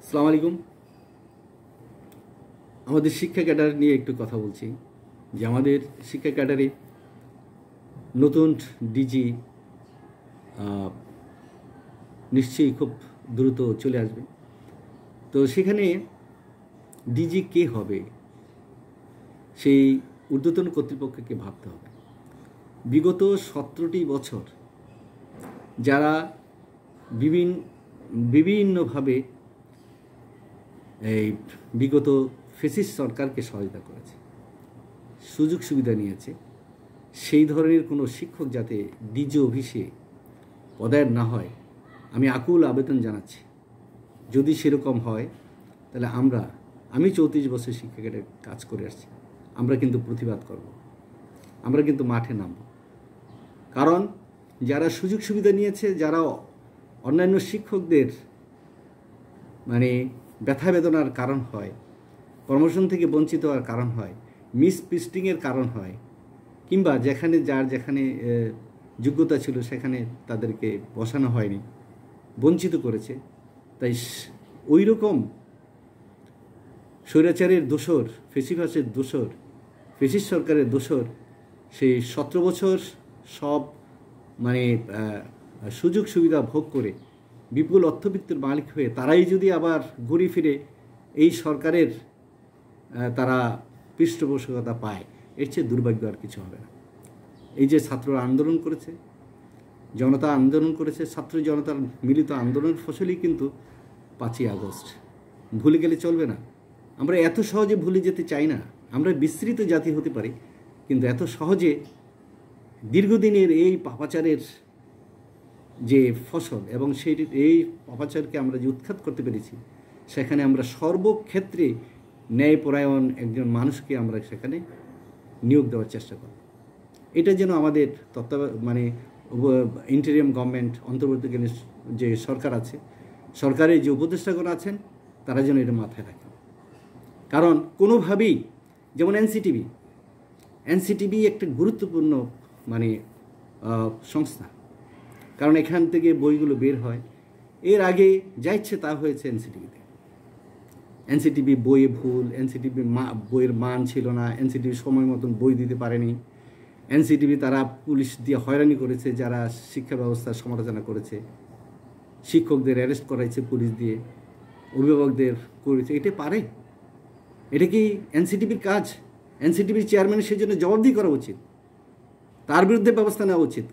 আসসালামু আলাইকুম। আমাদের শিক্ষা ক্যাডার নিয়ে একটু কথা বলছি যে আমাদের শিক্ষা ক্যাডারে নতুন ডিজি নিশ্চয়ই খুব দ্রুত চলে আসবে। তো সেখানে ডিজি কে হবে সেই ঊর্ধ্বতন কর্তৃপক্ষকে ভাবতে হবে। বিগত 17টি বছর যারা বিভিন্নভাবে এই বিগত ফ্যাসিস্ট সরকারকে সহায়তা করেছে, সুযোগ সুবিধা নিয়েছে, সেই ধরনের কোনো শিক্ষক যাতে ডিজি অফিসে পদায়ন না হয় আমি আকুল আবেদন জানাচ্ছি। যদি সেরকম হয় তাহলে আমি 34 বছর শিক্ষা ক্যাডারে কাজ করে আসছি, আমরা কিন্তু প্রতিবাদ করব, আমরা কিন্তু মাঠে নামব। কারণ যারা সুযোগ সুবিধা নিয়েছে, যারা অন্যান্য শিক্ষকদের ব্যথা বেদনার কারণ হয়, প্রমোশন থেকে বঞ্চিত হওয়ার কারণ হয়, মিসপিস্টিংয়ের কারণ হয়, কিংবা যেখানে যোগ্যতা ছিল সেখানে তাদেরকে বসানো হয়নি, বঞ্চিত করেছে, তাই ওই রকম স্বৈরাচারের দোসর, ফেসিবাসের দোসর, ফেসিস্ট সরকারের দোসর সেই 17 বছর সব সুযোগ সুবিধা ভোগ করে বিপুল অর্থবিত্তের মালিক হয়ে তারাই যদি আবার ঘুরে ফিরে এই সরকারের তারা পৃষ্ঠপোষকতা পায়, এর চেয়ে দুর্ভাগ্য আর কিছু হবে না। এই যে ছাত্ররা আন্দোলন করেছে, জনতা আন্দোলন করেছে, ছাত্র জনতার মিলিত আন্দোলনের ফসলই কিন্তু 5ই আগস্ট। ভুলে গেলে চলবে না। আমরা এত সহজে ভুলে যেতে চাই না। আমরা বিস্তৃত জাতি হতে পারি, কিন্তু এত সহজে দীর্ঘদিনের এই পাপাচারের যে ফসল এবং এই পাপাচারকে আমরা যে উৎখাত করতে পেরেছি, সেখানে আমরা সর্বক্ষেত্রে ন্যায়পরায়ণ একজন মানুষকে আমরা সেখানে নিয়োগ দেওয়ার চেষ্টা করব। এটা যেন আমাদের ইন্টারিয়াম গভর্নমেন্ট, অন্তর্বর্তীকালীন যে সরকার আছে, সরকারের যে উপদেষ্টাগণ আছেন, তারা যেন এটা মাথায় রাখেন। কারণ কোনোভাবেই, যেমন এনসিটিভি একটা গুরুত্বপূর্ণ সংস্থা, কারণ এখান থেকে বইগুলো বের হয়। এর আগে যা ইচ্ছে তা হয়েছে এনসিটিভিতে। এনসিটিভি বইয়ে ভুল, এনসিটিভি বইয়ের মান ছিল না, এনসিটিভি সময় মতন বই দিতে পারেনি, এনসিটিভি তারা পুলিশ দিয়ে হয়রানি করেছে, যারা শিক্ষা ব্যবস্থার সমালোচনা করেছে, শিক্ষকদের অ্যারেস্ট করাইছে পুলিশ দিয়ে, অভিভাবকদের করেছে। এটা পারে? এটা কি এনসিটিভির কাজ? এনসিটিভির চেয়ারম্যান সেজন্য জবাবদিহি করা উচিত, তার বিরুদ্ধে ব্যবস্থা নেওয়া উচিত।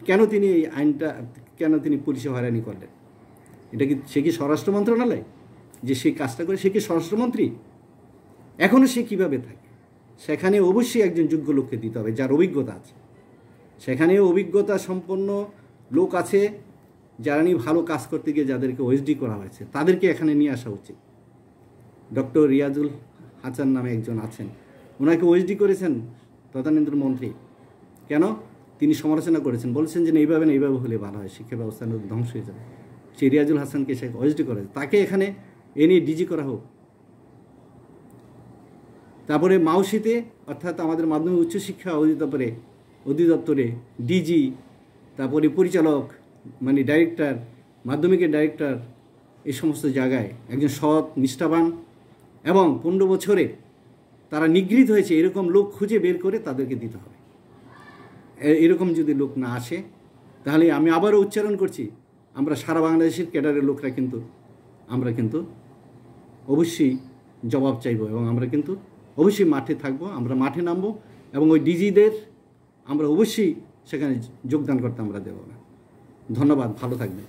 কেন তিনি পুলিশে হয়রানি করলেন? সে কি স্বরাষ্ট্র মন্ত্রণালয় যে সেই কাজটা করে? সে কি স্বরাষ্ট্রমন্ত্রী? এখনও সে কীভাবে থাকে? সেখানে অবশ্যই একজন যোগ্য লোককে দিতে হবে, যার অভিজ্ঞতা আছে। সেখানে অভিজ্ঞতা সম্পন্ন লোক আছে, যারা নিয়ে ভালো কাজ করতে গিয়ে যাদেরকে ওএসডি করা হয়েছে, তাদেরকে এখানে নিয়ে আসা উচিত। ডক্টর রিয়াজুল হাসান নামে একজন আছেন, ওনাকে ওএসডি করেছেন তদানীন্তন মন্ত্রী। কেন? তিনি সমালোচনা করেছেন, বলছেন যে এইভাবে হলে ভালো হয়, শিক্ষা ব্যবস্থা ধ্বংস হয়ে যাবে। সেই রিয়াজুল হাসানকে সে ওএসডি করেছে, তাকে এখানে এনে ডিজি করা হোক। তারপরে মাউসিতে, অর্থাৎ আমাদের মাধ্যমিক উচ্চশিক্ষা অধিদপ্তরে ডিজি, তারপরে পরিচালক ডাইরেক্টর, মাধ্যমিকের ডাইরেক্টর, এই সমস্ত জায়গায় একজন সৎ, নিষ্ঠাবান এবং 15 বছরে তারা নিগৃহীত হয়েছে এরকম লোক খুঁজে বের করে তাদেরকে দিতে হবে। এরকম যদি লোক না আসে, তাহলে আমি আবারও উচ্চারণ করছি, আমরা সারা বাংলাদেশের ক্যাডারের লোকরা আমরা কিন্তু অবশ্যই জবাব চাইব, এবং আমরা কিন্তু অবশ্যই মাঠে থাকবো, আমরা মাঠে নামবো, এবং ওই ডিজিদের আমরা অবশ্যই সেখানে যোগদান করতে আমরা দেব না। ধন্যবাদ, ভালো থাকবেন।